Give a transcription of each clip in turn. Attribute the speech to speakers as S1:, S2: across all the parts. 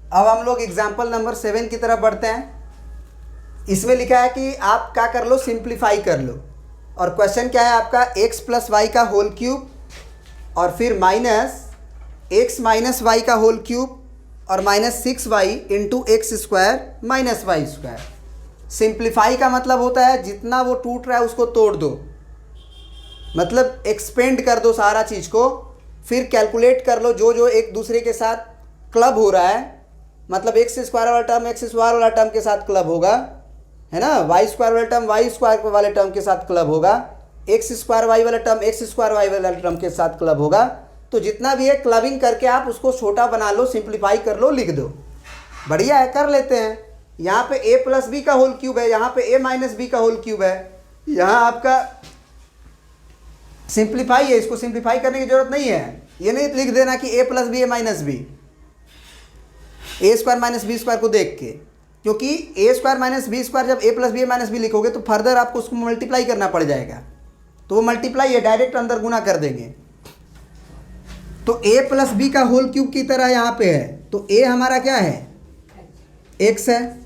S1: अब हम लोग एग्जाम्पल नंबर 7 की तरफ बढ़ते हैं। इसमें लिखा है कि आप क्या कर लो, सिंप्लीफाई कर लो। और क्वेश्चन क्या है आपका, x प्लस वाई का होल क्यूब और फिर माइनस एक्स माइनस वाई का होल क्यूब और minus 6y into x square minus y square. Simplify का मतलब होता है जितना वो टूट रहा है उसको तोड़ दो, मतलब एक्सपेंड कर दो सारा चीज़ को, फिर कैलकुलेट कर लो जो जो एक दूसरे के साथ क्लब हो रहा है, मतलब एक्स स्क्वायर वाला टर्म एक्स स्क्वायर वाला टर्म के साथ क्लब होगा, है ना, वाई स्क्वायर वाला टर्म वाई स्क्वायर वाले टर्म के साथ क्लब होगा, एक्स स्क्वायर वाई वाला टर्म एक्स स्क्वायर वाई वाला टर्म के साथ क्लब होगा। तो जितना भी है क्लबिंग करके आप उसको छोटा बना लो, सिंप्लीफाई कर लो, लिख दो। बढ़िया है, कर लेते हैं। यहाँ पे a प्लस बी का होल क्यूब है, यहाँ पे a माइनस बी का होल क्यूब है, यहाँ आपका सिंप्लीफाई है, इसको सिंप्लीफाई करने की जरूरत नहीं है। ये नहीं लिख देना कि a plus b a minus b, a square minus b square को देख के, क्योंकि a square minus b square जब a plus b a minus b लिखोगे तो फर्दर आपको उसको मल्टीप्लाई करना पड़ जाएगा, तो वो मल्टीप्लाई है, डायरेक्ट अंदर गुना कर देंगे। तो a प्लस बी का होल क्यूब की तरह यहाँ पे है, तो a हमारा क्या है, x है,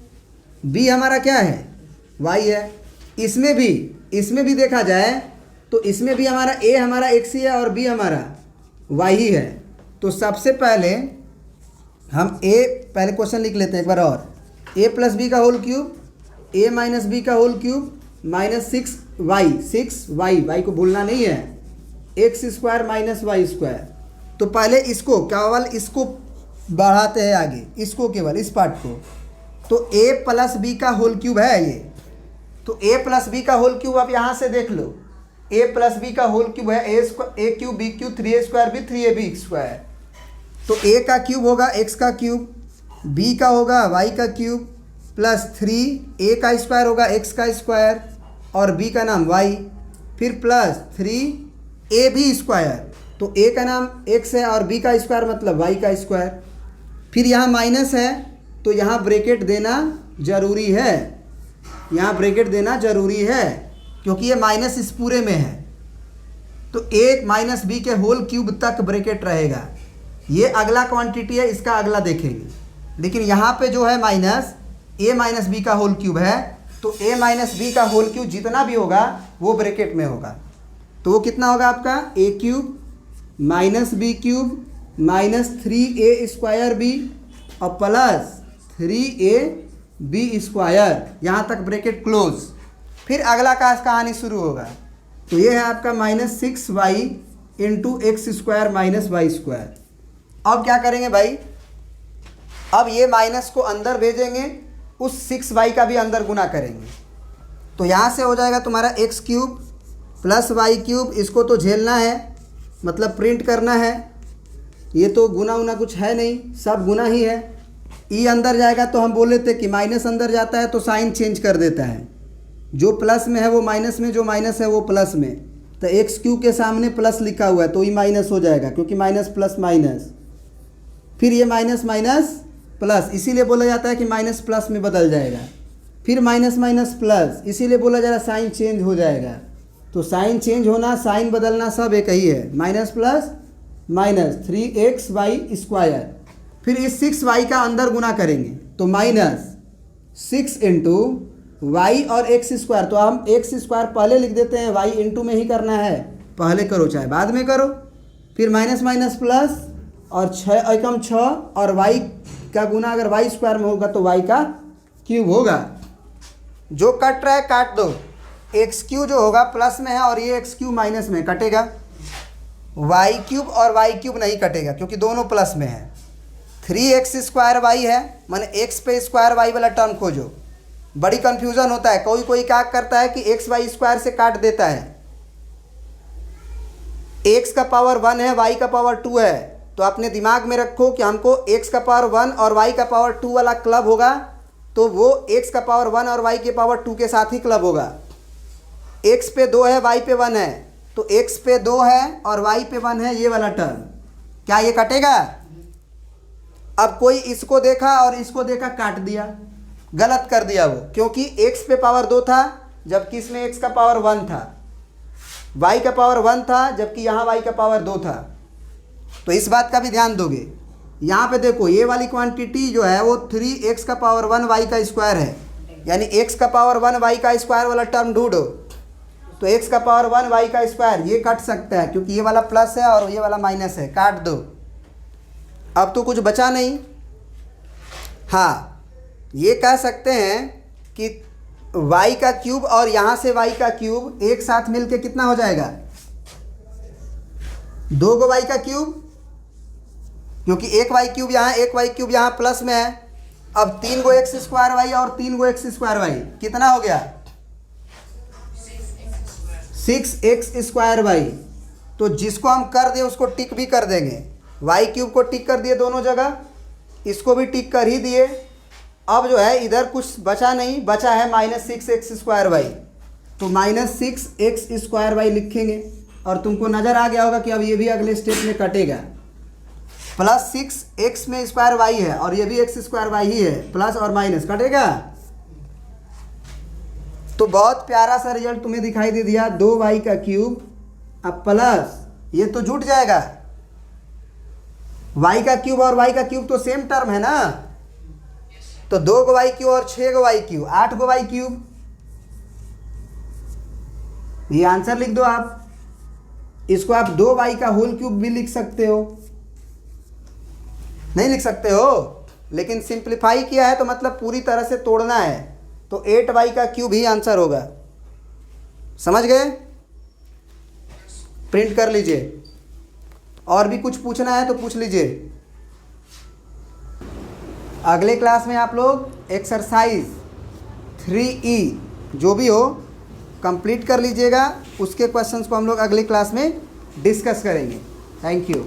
S1: b हमारा क्या है, y है। इसमें भी देखा जाए तो इसमें भी हमारा a हमारा x ही है और b हमारा y ही है। तो सबसे पहले हम पहले क्वेश्चन लिख लेते हैं एक बार और, a प्लस बी का whole cube, a minus b का होल क्यूब माइनस 6y को भूलना नहीं है, x square minus y square. तो पहले इसको केवल इसको बढ़ाते हैं आगे, इसको केवल इस पार्ट को। तो a प्लस बी का होल क्यूब है ये, तो a प्लस बी का होल क्यूब आप यहाँ से देख लो, a प्लस बी का होल क्यूब है A cube B cube 3a square भी 3ab स्क्वायर। तो a का क्यूब होगा x का क्यूब, b का होगा y का क्यूब प्लस 3a का स्क्वायर होगा x का स्क्वायर और b का नाम y, फिर प्लस 3ab स्क्वायर। तो a का नाम x है और b का स्क्वायर मतलब y का स्क्वायर। फिर यहाँ माइनस है तो यहाँ ब्रैकेट देना ज़रूरी है, यहाँ ब्रैकेट देना ज़रूरी है क्योंकि ये माइनस इस पूरे में है। तो a माइनस बी के होल क्यूब तक ब्रैकेट रहेगा। ये अगला क्वांटिटी है, इसका अगला देखेंगे। लेकिन यहाँ पे जो है माइनस a माइनस बी का होल क्यूब है, तो a माइनस बी का होल क्यूब जितना भी होगा वो ब्रैकेट में होगा। तो वो कितना होगा आपका, a cube minus b cube minus 3a square b और प्लस 3ab स्क्वायर, यहाँ तक ब्रैकेट क्लोज। फिर अगला का कहानी शुरू होगा। तो ये है आपका minus 6y into x square minus y square. अब क्या करेंगे भाई, अब ये माइनस को अंदर भेजेंगे, उस 6y का भी अंदर गुना करेंगे। तो यहाँ से हो जाएगा तुम्हारा x cube plus y cube, इसको तो झेलना है, मतलब प्रिंट करना है। ये तो गुना उना कुछ है नहीं, सब गुना ही है। ई अंदर जाएगा तो हम बोले थे कि माइनस अंदर जाता है तो साइन चेंज कर देता है, जो प्लस में है वो माइनस में, जो माइनस है वो प्लस में। तो एक्स क्यूब के सामने प्लस लिखा हुआ है तो ई माइनस हो जाएगा, क्योंकि माइनस प्लस माइनस, फिर ये माइनस माइनस प्लस, इसीलिए बोला जाता है कि माइनस प्लस में बदल जाएगा। फिर माइनस माइनस प्लस, इसीलिए बोला जा रहा है साइन चेंज हो जाएगा। तो साइन चेंज होना, साइन बदलना सब एक ही है, minus plus minus 3xy square. फिर इस 6y का अंदर गुना करेंगे तो माइनस 6 इंटू वाई और एक्स स्क्वायर। तो हम एक्स स्क्वायर पहले लिख देते हैं, वाई इंटू में ही करना है, पहले करो चाहे बाद में करो। फिर माइनस माइनस प्लस और 6 एकम 6 और वाई का गुना अगर वाई स्क्वायर में होगा तो वाई का क्यूब होगा। जो कट रहा है काट दो, एक्स क्यूब जो होगा प्लस में है और ये एक्स क्यूब माइनस में कटेगा, वाई क्यूब और वाई क्यूब नहीं कटेगा क्योंकि दोनों प्लस में है। 3x स्क्वायर वाई है, माने x पे स्क्वायर वाई वाला टर्म खोजो। बड़ी कन्फ्यूज़न होता है, कोई क्या करता है कि एक्स वाई स्क्वायर से काट देता है। x का पावर 1 है, y का पावर 2 है, तो अपने दिमाग में रखो कि हमको x का पावर 1 और y का पावर 2 वाला क्लब होगा, तो वो x का पावर 1 और y के पावर 2 के साथ ही क्लब होगा। x पे 2 है, y पे 1 है, तो x पे 2 है और y पे 1 है, ये वाला टर्म, क्या ये कटेगा? अब कोई इसको देखा और इसको देखा, काट दिया, गलत कर दिया वो, क्योंकि x पे पावर 2 था जबकि इसमें x का पावर 1 था, y का पावर 1 था जबकि यहाँ y का पावर 2 था। तो इस बात का भी ध्यान दोगे। यहाँ पे देखो ये वाली क्वांटिटी जो है वो 3x का पावर 1 y का स्क्वायर है, यानी x का पावर 1 y का स्क्वायर वाला टर्म ढूंढो। तो x का पावर 1 y का स्क्वायर ये कट सकता है क्योंकि ये वाला प्लस है और ये वाला माइनस है, काट दो। अब तो कुछ बचा नहीं। हाँ, ये कह सकते हैं कि y का क्यूब और यहाँ से y का क्यूब एक साथ मिलके कितना हो जाएगा, 2 गो y का क्यूब, क्योंकि एक y क्यूब यहाँ एक y क्यूब यहाँ प्लस में है। अब 3 गो एक्स स्क्वायर वाई और 3 गो एक्स स्क्वायर वाई कितना हो गया, 6x स्क्वायर वाई। तो जिसको हम कर दें उसको टिक भी कर देंगे। वाई क्यूब को टिक कर दिए दोनों जगह, इसको भी टिक कर ही दिए। अब जो है इधर कुछ बचा नहीं, बचा है -6x स्क्वायर वाई। तो -6x स्क्वायर वाई लिखेंगे और तुमको नज़र आ गया होगा कि अब ये भी अगले स्टेप में कटेगा। +6x में स्क्वायर वाई है और ये भी x स्क्वायर वाई ही है, प्लस और माइनस कटेगा। तो बहुत प्यारा सा रिजल्ट तुम्हें दिखाई दे दिया, 2y का क्यूब अब प्लस ये तो जुट जाएगा, y का क्यूब और y का क्यूब तो सेम टर्म है ना। तो 2 गो y क्यूब और 6 गो y क्यूब, 8 गो y क्यूब। ये आंसर लिख दो आप। इसको आप 2y का होल क्यूब भी लिख सकते हो, नहीं लिख सकते हो, लेकिन सिंप्लीफाई किया है तो मतलब पूरी तरह से तोड़ना है। तो 8y का क्यूब ही आंसर होगा। समझ गए? प्रिंट कर लीजिए। और भी कुछ पूछना है तो पूछ लीजिए। अगले क्लास में आप लोग एक्सरसाइज 3E जो भी हो कंप्लीट कर लीजिएगा। उसके क्वेश्चंस को हम लोग अगली क्लास में डिस्कस करेंगे। Thank you.